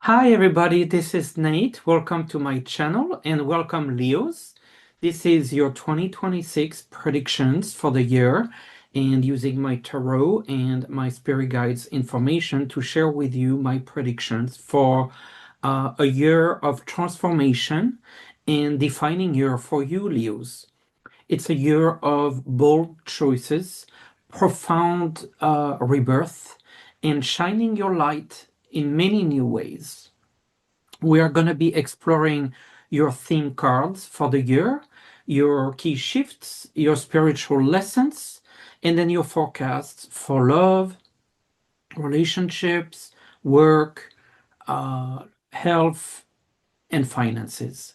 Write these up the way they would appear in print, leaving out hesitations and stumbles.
Hi everybody, this is Nate. Welcome to my channel and welcome Leos. This is your 2026 predictions for the year and using my tarot and my spirit guides information to share with you my predictions for a year of transformation and defining year for you Leos. It's a year of bold choices, profound rebirth, and shining your light in many new ways. We are going to be exploring your theme cards for the year, your key shifts, your spiritual lessons, and then your forecasts for love, relationships, work, health, and finances.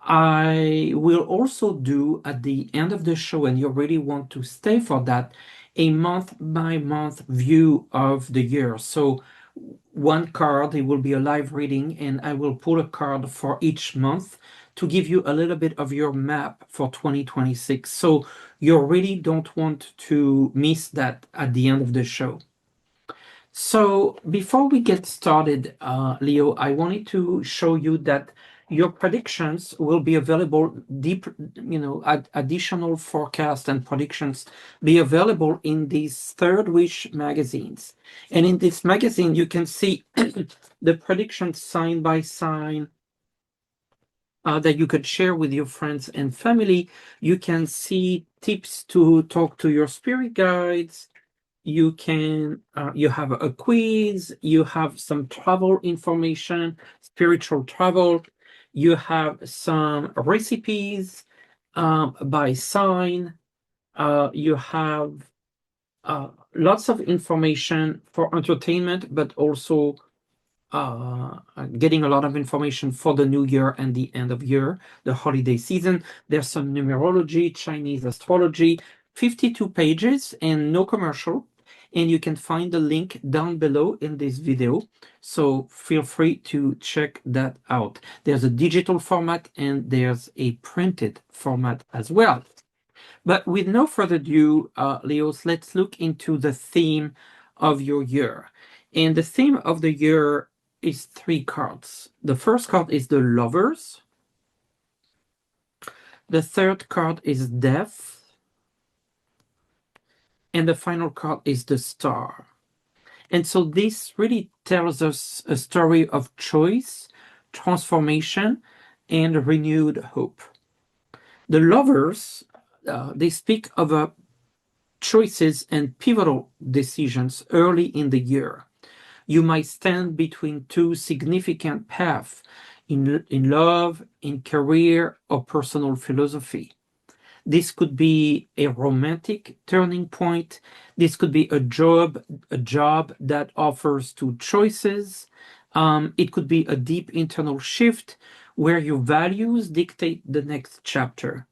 I will also do at the end of the show, and you really want to stay for that, a month by month view of the year. So one card, it will be a live reading, and I will pull a card for each month to give you a little bit of your map for 2026. So you really don't want to miss that at the end of the show. So before we get started, Leo, I wanted to show you that your predictions will be available deep, additional forecast and predictions be available in these Third Wish magazines. And in this magazine, you can see the predictions sign by sign that you could share with your friends and family. You can see tips to talk to your spirit guides. You have a quiz, you have some travel information, spiritual travel, you have some recipes by sign, you have lots of information for entertainment, but also getting a lot of information for the new year and the end of year, the holiday season. There's some numerology, Chinese astrology, 52 pages and no commercial. And you can find the link down below in this video. So feel free to check that out. There's a digital format and there's a printed format as well. But with no further ado, Leos, let's look into the theme of your year. And the theme of the year is three cards. The first card is the Lovers. The third card is Death. And the final card is the Star. And so this really tells us a story of choice, transformation, and renewed hope. The Lovers, they speak of choices and pivotal decisions early in the year. You might stand between two significant paths in love, in career, or personal philosophy. This could be a romantic turning point. This could be a job that offers two choices. It could be a deep internal shift where your values dictate the next chapter.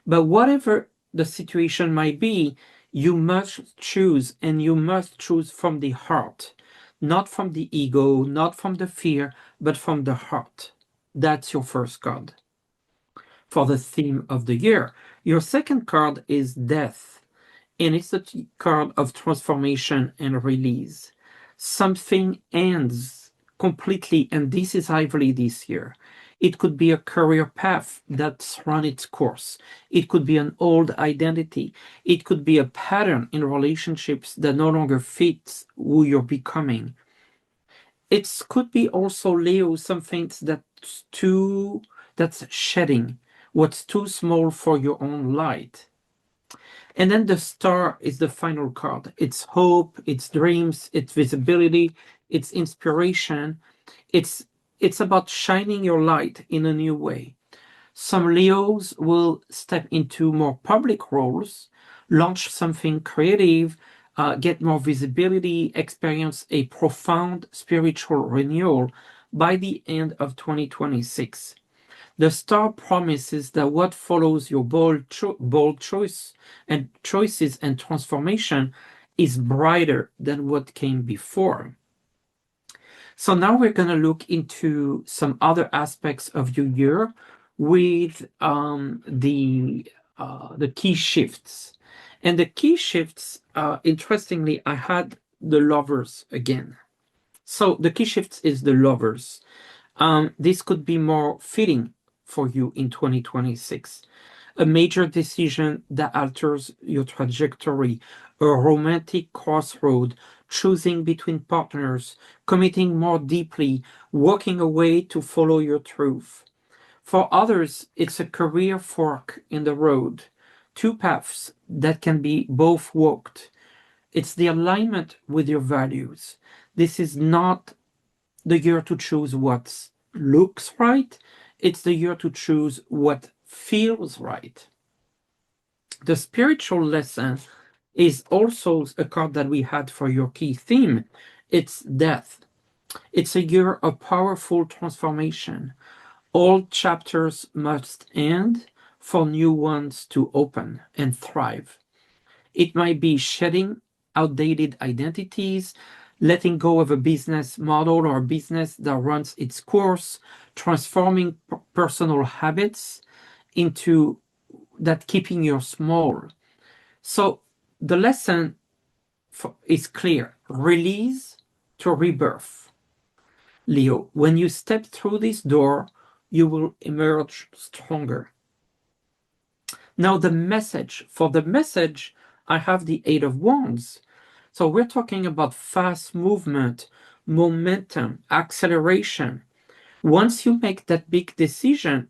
But whatever the situation might be, you must choose, and you must choose from the heart, not from the ego, not from the fear, but from the heart. That's your first card for the theme of the year. Your second card is Death, and it's a card of transformation and release. Something ends completely, and this is heavily this year. It could be a career path that's run its course. It could be an old identity. It could be a pattern in relationships that no longer fits who you're becoming. It could be also, Leo, something that's shedding what's too small for your own light. And then the Star is the final card. It's hope, it's dreams, it's visibility, it's inspiration. It's about shining your light in a new way. Some Leos will step into more public roles, launch something creative, get more visibility, experience a profound spiritual renewal by the end of 2026. The Star promises that what follows your bold choices and transformation is brighter than what came before. So now we're going to look into some other aspects of your year with the key shifts. And the key shifts, interestingly, I had the Lovers again. So the key shift is the lovers. This could be more fitting for you in 2026. A major decision that alters your trajectory, a romantic crossroad, choosing between partners, committing more deeply, walking away to follow your truth. For others, it's a career fork in the road, two paths that can be both walked. It's the alignment with your values. This is not the year to choose what looks right, it's the year to choose what feels right. The spiritual lesson is also a card that we had for your key theme. It's death. It's a year of powerful transformation. Old chapters must end for new ones to open and thrive. It might be shedding outdated identities, letting go of a business model or a business that runs its course, transforming personal habits into that keeping you small. So the lesson is clear: release to rebirth. Leo, when you step through this door, you will emerge stronger. Now, the message. For the message, I have the Eight of Wands. So we're talking about fast movement, momentum, acceleration. Once you make that big decision,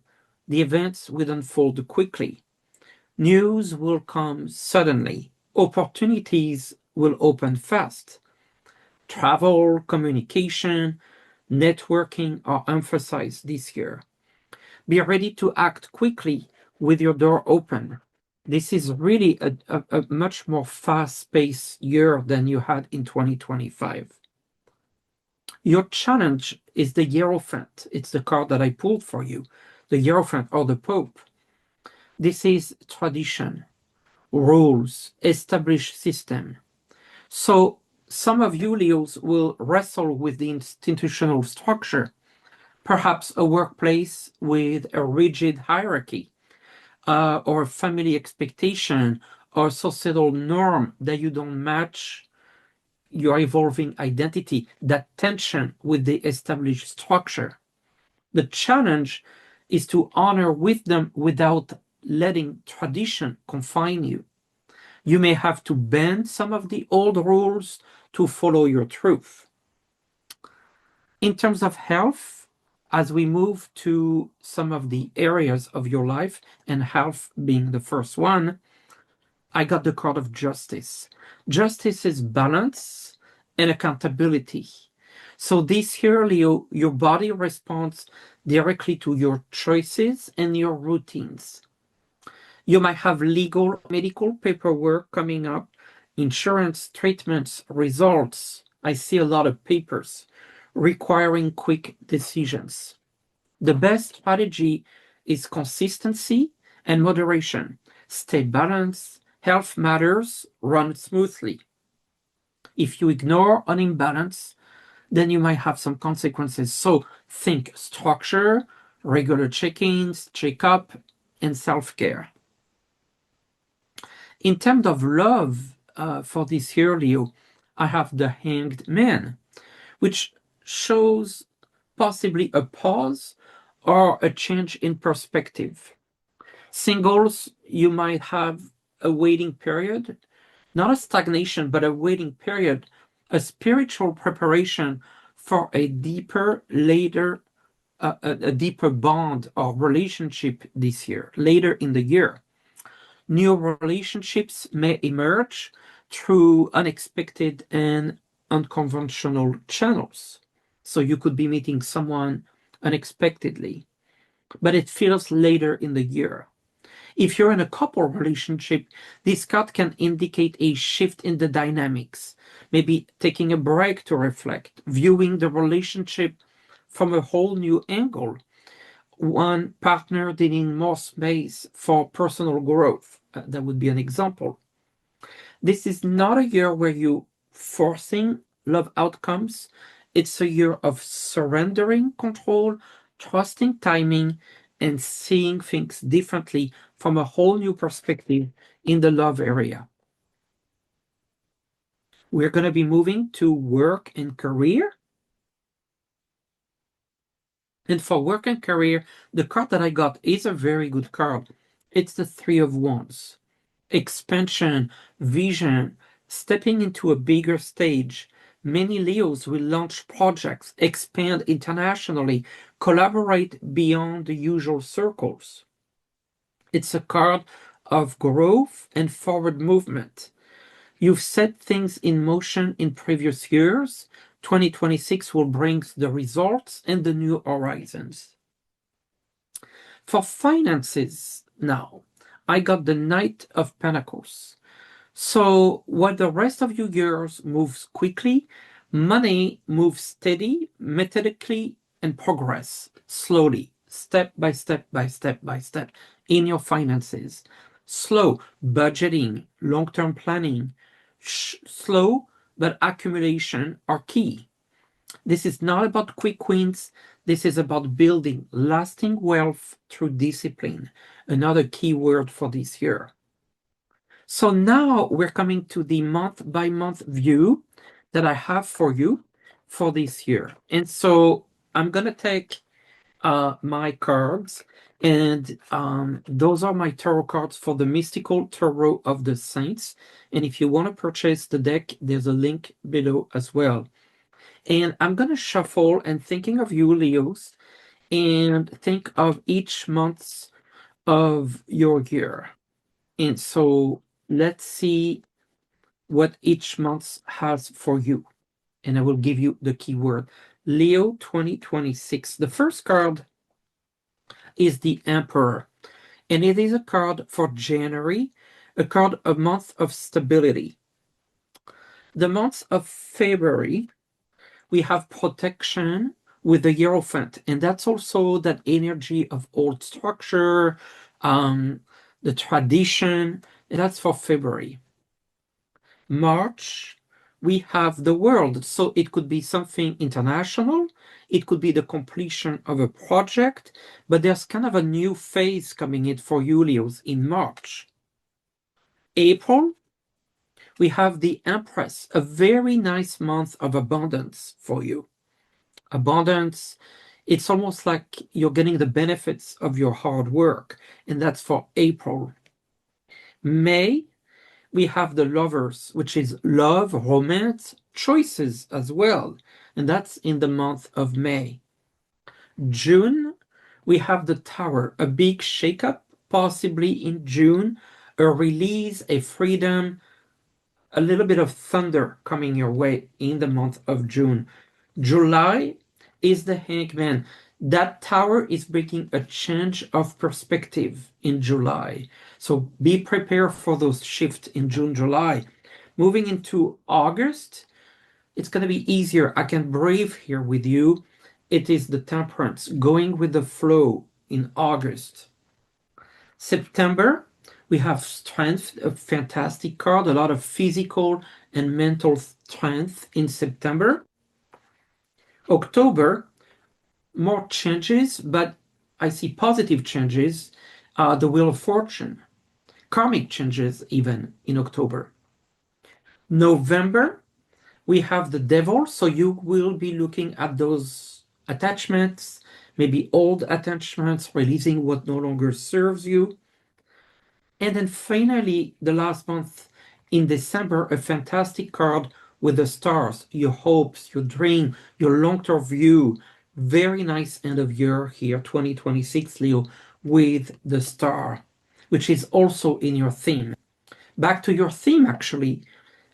the events will unfold quickly. News will come suddenly. Opportunities will open fast. Travel, communication, networking are emphasized this year. Be ready to act quickly with your door open. This is really a much more fast-paced year than you had in 2025. Your challenge is the Hierophant. It's the card that I pulled for you. The Hierophant or the Pope. This is tradition, rules, established system. So some of you, Leos, will wrestle with the institutional structure, perhaps a workplace with a rigid hierarchy, or family expectation, or societal norm that you don't match your evolving identity, that tension with the established structure. The challenge is to honor wisdom without letting tradition confine you. You may have to bend some of the old rules to follow your truth. In terms of health, as we move to some of the areas of your life, and health being the first one, I got the card of justice. Justice is balance and accountability. So this year, Leo, your body responds directly to your choices and your routines. You might have legal, medical paperwork coming up, insurance, treatments, results. I see a lot of papers requiring quick decisions. The best strategy is consistency and moderation. Stay balanced. Health matters. Run smoothly. If you ignore an imbalance, then you might have some consequences. So think structure, regular check-ins, check-up, and self-care. In terms of love, for this year, Leo, I have the Hanged Man, which shows possibly a pause or a change in perspective. Singles, you might have a waiting period, not a stagnation, but a waiting period, a spiritual preparation for a deeper, later, a deeper bond or relationship this year, later in the year. New relationships may emerge through unexpected and unconventional channels. So you could be meeting someone unexpectedly, but it feels later in the year. If you're in a couple relationship, this card can indicate a shift in the dynamics, maybe taking a break to reflect, viewing the relationship from a whole new angle, one partner needing more space for personal growth. That would be an example. This is not a year where you forcing love outcomes. It's a year of surrendering control, trusting timing, and seeing things differently from a whole new perspective in the love area. We're going to be moving to work and career. And for work and career, the card that I got is a very good card. It's the Three of Wands. Expansion, vision, stepping into a bigger stage. Many Leos will launch projects, expand internationally, collaborate beyond the usual circles. It's a card of growth and forward movement. You've set things in motion in previous years. 2026 will bring the results and the new horizons. For finances now, I got the Knight of Pentacles. So while the rest of your years moves quickly, money moves steady, methodically, and progress slowly, step by step by step by step in your finances. Slow budgeting, long-term planning, slow but accumulation are key. This is not about quick wins. This is about building lasting wealth through discipline. Another key word for this year. So now we're coming to the month by month view that I have for you for this year. And so I'm going to take my cards, and those are my tarot cards for the Mystical Tarot of the Saints. And if you want to purchase the deck, there's a link below as well. And I'm going to shuffle and thinking of you, Leos, and think of each month of your year. And so let's see what each month has for you. And I will give you the keyword. Leo 2026. The first card is the Emperor. And it is a card for January, a card, a month of stability. The month of February, we have protection with the Hierophant. And that's also that energy of old structure, the tradition. And that's for February. March, we have the World. So it could be something international. It could be the completion of a project. But there's kind of a new phase coming in for you, Leos, in March. April, we have the Empress, a very nice month of abundance for you. Abundance, it's almost like you're getting the benefits of your hard work, and that's for April. May, we have the Lovers, which is love, romance, choices as well, and that's in the month of May. June, we have the Tower, a big shakeup, possibly in June, a release, a freedom, a little bit of thunder coming your way in the month of June. July is the Hangman. That Tower is bringing a change of perspective in July. So be prepared for those shifts in June, July. Moving into August, it's going to be easier. I can breathe here with you. It is the Temperance, going with the flow in August. September, we have Strength, a fantastic card, a lot of physical and mental strength in September. October, more changes, but I see positive changes. The Wheel of Fortune, karmic changes even in October. November, we have the Devil, so you will be looking at those attachments, maybe old attachments, releasing what no longer serves you. And then finally, the last month in December, a fantastic card with the stars, your hopes, your dream, your long-term view. Very nice end of year here, 2026, Leo, with the star, which is also in your theme. Back to your theme, actually.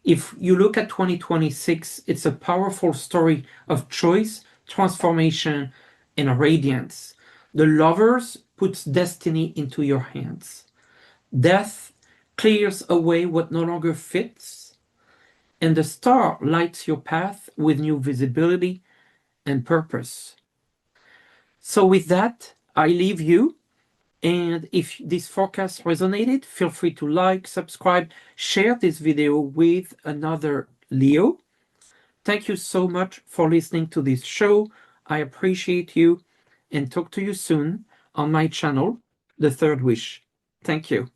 If you look at 2026, it's a powerful story of choice, transformation, and radiance. The Lovers puts destiny into your hands. Death clears away what no longer fits, and the star lights your path with new visibility and purpose. So with that, I leave you. And if this forecast resonated, feel free to like, subscribe, share this video with another Leo. Thank you so much for listening to this show. I appreciate you, and talk to you soon on my channel, The Third Wish. Thank you.